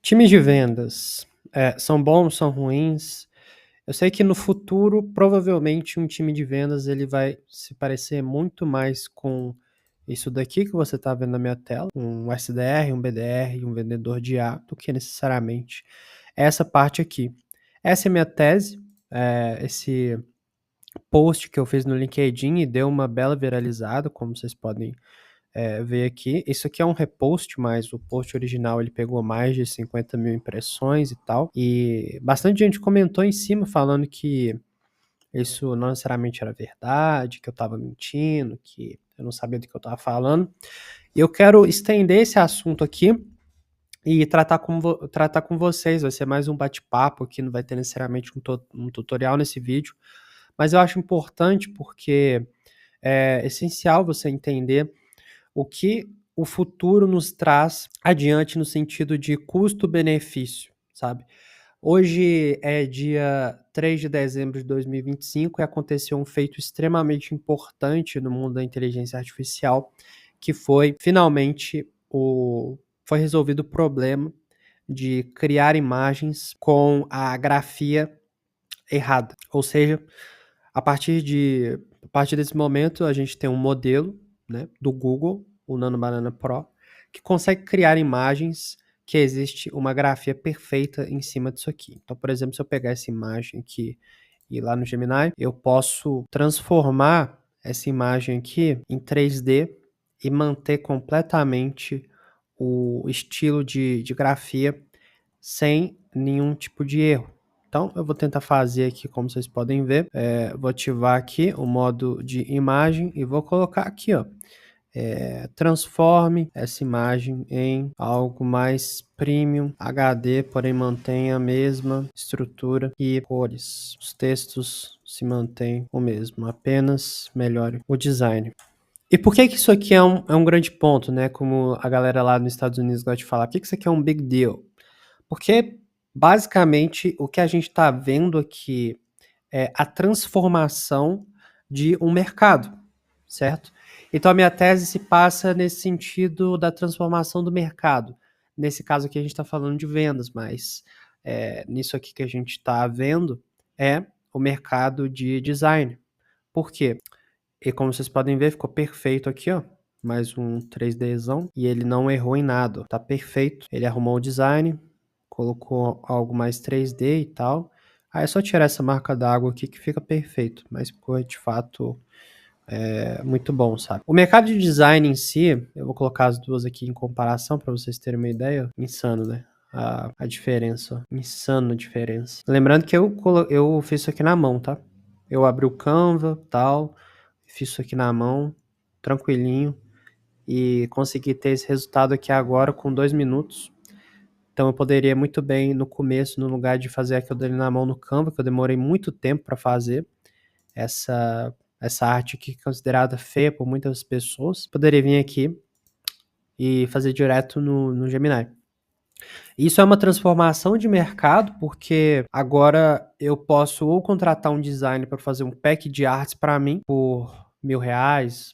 Times de vendas, são bons, são ruins? Eu sei que no futuro, provavelmente, um time de vendas ele vai se parecer muito mais com isso daqui que você está vendo na minha tela, um SDR, um BDR, um vendedor de A, do que necessariamente essa parte aqui. Essa é a minha tese, esse post que eu fiz no LinkedIn e deu uma bela viralizada, como vocês podem ver aqui. Isso aqui é um repost, mas o post original ele pegou mais de 50 mil impressões e tal. E bastante gente comentou em cima falando que isso não necessariamente era verdade, que eu estava mentindo, que eu não sabia do que eu estava falando. E eu quero estender esse assunto aqui e tratar com vocês. Vai ser mais um bate-papo aqui, não vai ter necessariamente um tutorial nesse vídeo. Mas eu acho importante porque é essencial você entender o que o futuro nos traz adiante no sentido de custo-benefício, sabe? Hoje é dia 3 de dezembro de 2025 e aconteceu um feito extremamente importante no mundo da inteligência artificial, que foi finalmente foi resolvido o problema de criar imagens com a grafia errada. Ou seja, a partir desse momento a gente tem um modelo, né, do Google, o Nano Banana Pro, que consegue criar imagens que existe uma grafia perfeita em cima disso aqui. Então, por exemplo, se eu pegar essa imagem aqui e ir lá no Gemini, eu posso transformar essa imagem aqui em 3D e manter completamente o estilo de grafia sem nenhum tipo de erro. Então, eu vou tentar fazer aqui, como vocês podem ver, vou ativar aqui o modo de imagem e vou colocar aqui, ó, transforme essa imagem em algo mais premium HD, porém mantenha a mesma estrutura e cores. Os textos se mantêm o mesmo, apenas melhore o design. E por que isso aqui é um grande ponto, né? Como a galera lá nos Estados Unidos gosta de falar. Por que isso aqui é um big deal? Porque, basicamente, o que a gente está vendo aqui é a transformação de um mercado, certo? Então, a minha tese se passa nesse sentido da transformação do mercado. Nesse caso aqui, a gente está falando de vendas, mas nisso aqui que a gente está vendo é o mercado de design. Por quê? E como vocês podem ver, ficou perfeito aqui, ó. Mais um 3Dzão. E ele não errou em nada, ó. Tá perfeito. Ele arrumou o design, colocou algo mais 3D e tal. Aí é só tirar essa marca d'água aqui que fica perfeito. Mas ficou de fato muito bom, sabe? O mercado de design em si, eu vou colocar as duas aqui em comparação para vocês terem uma ideia. Insano, né? A diferença, ó. Insano a diferença. Lembrando que eu fiz isso aqui na mão, tá? Eu abri o Canva, tal, fiz isso aqui na mão, tranquilinho, e consegui ter esse resultado aqui agora com 2 minutos. Então eu poderia muito bem, no começo, no lugar de fazer aquilo dele na mão no Canva, que eu demorei muito tempo para fazer, essa arte aqui considerada feia por muitas pessoas, poderia vir aqui e fazer direto no Gemini. Isso é uma transformação de mercado, porque agora eu posso ou contratar um designer para fazer um pack de artes para mim por R$ 1.000,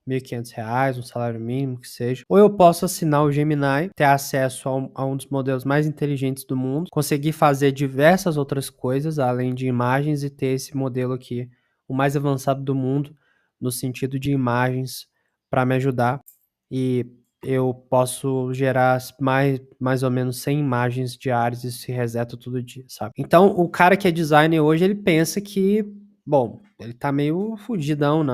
R$ 1.500, um salário mínimo que seja. Ou eu posso assinar o Gemini, ter acesso a um dos modelos mais inteligentes do mundo, conseguir fazer diversas outras coisas, além de imagens, e ter esse modelo aqui, o mais avançado do mundo, no sentido de imagens, para me ajudar. E eu posso gerar mais ou menos 100 imagens diárias e se reseta todo dia, sabe? Então, o cara que é designer hoje, ele pensa que, bom, ele tá meio fudidão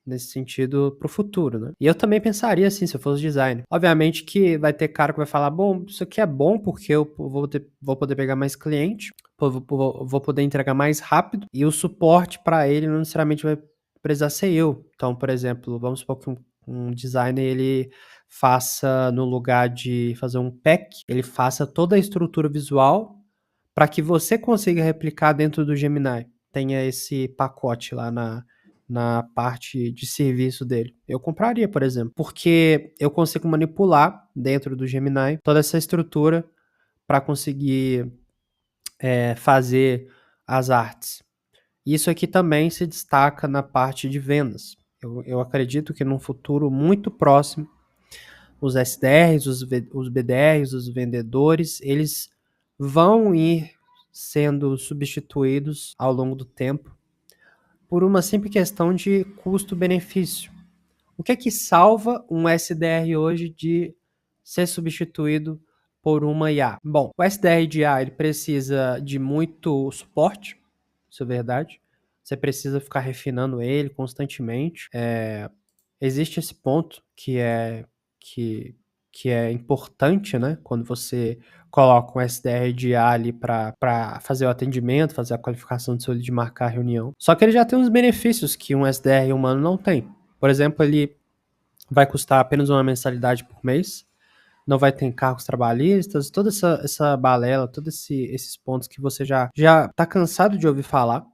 nesse sentido pro futuro, né? E eu também pensaria assim, se eu fosse designer. Obviamente que vai ter cara que vai falar, bom, isso aqui é bom porque eu vou poder pegar mais cliente, vou poder entregar mais rápido e o suporte para ele não necessariamente vai precisar ser eu. Então, por exemplo, vamos supor que um designer, ele faça, no lugar de fazer um pack, ele faça toda a estrutura visual para que você consiga replicar dentro do Gemini. Tenha esse pacote lá na parte de serviço dele. Eu compraria, por exemplo, porque eu consigo manipular dentro do Gemini toda essa estrutura para conseguir fazer as artes. Isso aqui também se destaca na parte de vendas. Eu acredito que num futuro muito próximo os SDRs, os BDRs, os vendedores, eles vão ir sendo substituídos ao longo do tempo por uma simples questão de custo-benefício. O que é que salva um SDR hoje de ser substituído por uma IA? Bom, o SDR de IA ele precisa de muito suporte, isso é verdade. Você precisa ficar refinando ele constantemente. Existe esse ponto que é importante, né? Quando você coloca um SDR de IA ali para fazer o atendimento, fazer a qualificação do seu lead, marcar a reunião. Só que ele já tem uns benefícios que um SDR humano não tem. Por exemplo, ele vai custar apenas uma mensalidade por mês, não vai ter encargos trabalhistas, toda essa balela, todos esses pontos que você já tá cansado de ouvir falar,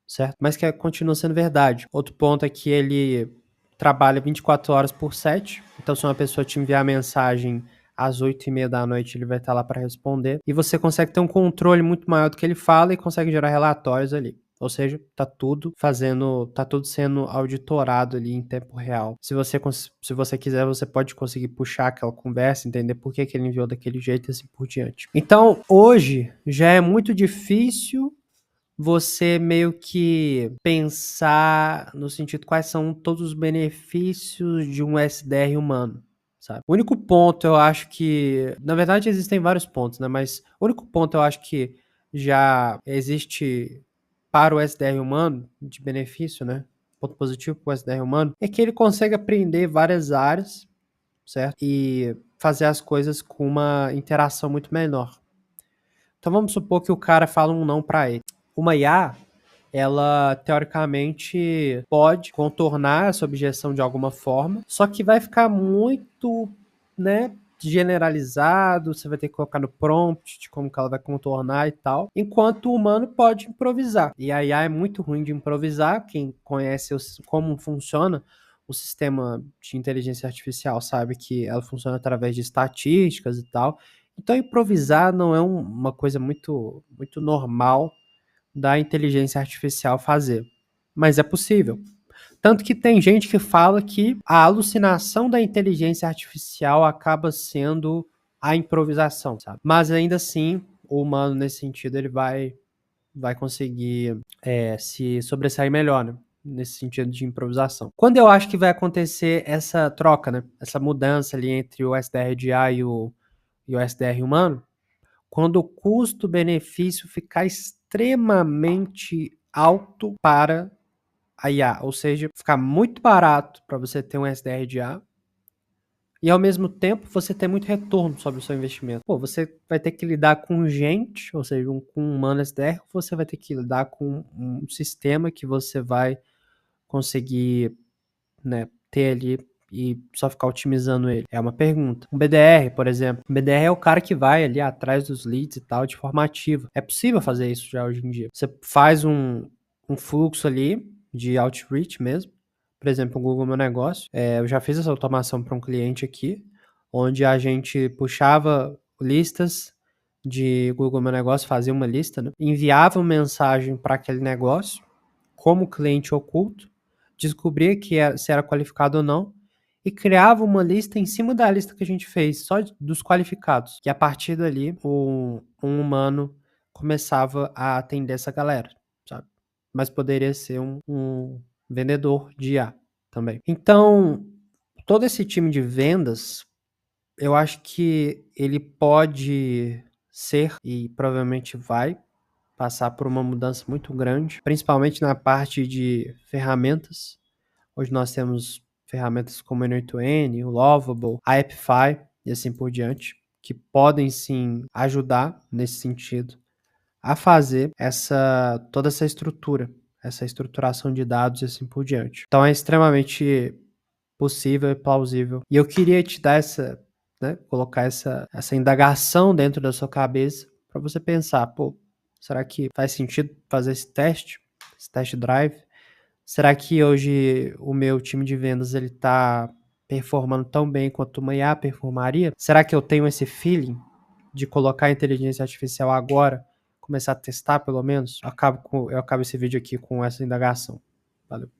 certo? Mas que continua sendo verdade. Outro ponto é que ele trabalha 24 horas por 7, então se uma pessoa te enviar a mensagem às 8h30 da noite, ele vai estar lá para responder, e você consegue ter um controle muito maior do que ele fala e consegue gerar relatórios ali. Ou seja, tá tudo sendo auditorado ali em tempo real. Se você quiser, você pode conseguir puxar aquela conversa, entender por que ele enviou daquele jeito e assim por diante. Então, hoje já é muito difícil você meio que pensar no sentido quais são todos os benefícios de um SDR humano, sabe? O único ponto eu acho que, na verdade existem vários pontos, né? Mas o único ponto eu acho que já existe para o SDR humano de benefício, né? Ponto positivo para o SDR humano é que ele consegue aprender várias áreas, certo? E fazer as coisas com uma interação muito menor. Então vamos supor que o cara fala um não para ele. Uma IA, ela teoricamente pode contornar essa objeção de alguma forma, só que vai ficar muito, né, generalizado, você vai ter que colocar no prompt de como que ela vai contornar e tal, enquanto o humano pode improvisar. E a IA é muito ruim de improvisar, quem conhece como funciona o sistema de inteligência artificial sabe que ela funciona através de estatísticas e tal, então improvisar não é uma coisa muito normal da inteligência artificial fazer. Mas é possível. Tanto que tem gente que fala que a alucinação da inteligência artificial acaba sendo a improvisação, sabe? Mas ainda assim, o humano, nesse sentido, ele vai conseguir se sobressair melhor, né? Nesse sentido de improvisação. Quando eu acho que vai acontecer essa troca, né? Essa mudança ali entre o SDR de IA e o SDR humano, quando o custo-benefício ficar extremamente alto para a IA, ou seja, ficar muito barato para você ter um SDR de IA e ao mesmo tempo você ter muito retorno sobre o seu investimento. Pô, você vai ter que lidar com gente, ou seja, com um humano SDR, ou você vai ter que lidar com um sistema que você vai conseguir, né, ter ali e só ficar otimizando ele? É uma pergunta. Um BDR, por exemplo. Um BDR é o cara que vai ali atrás dos leads e tal, de forma ativa. É possível fazer isso já hoje em dia. Você faz um fluxo ali de outreach mesmo. Por exemplo, o Google Meu Negócio. Eu já fiz essa automação para um cliente aqui, onde a gente puxava listas de Google Meu Negócio, fazia uma lista, né? Enviava uma mensagem para aquele negócio, como cliente oculto, descobria se era qualificado ou não, e criava uma lista em cima da lista que a gente fez, só dos qualificados. E a partir dali, um humano começava a atender essa galera, sabe? Mas poderia ser um vendedor de IA também. Então, todo esse time de vendas, eu acho que ele pode ser, e provavelmente vai, passar por uma mudança muito grande, principalmente na parte de ferramentas. Hoje nós temos ferramentas como o N8N, o Lovable, a Appify e assim por diante, que podem sim ajudar nesse sentido a fazer toda essa estruturação de dados e assim por diante. Então é extremamente possível e plausível. E eu queria te dar colocar essa indagação dentro da sua cabeça para você pensar, pô, será que faz sentido fazer esse test drive? Será que hoje o meu time de vendas ele tá performando tão bem quanto uma IA performaria? Será que eu tenho esse feeling de colocar a inteligência artificial agora, começar a testar pelo menos? Eu acabo esse vídeo aqui com essa indagação. Valeu.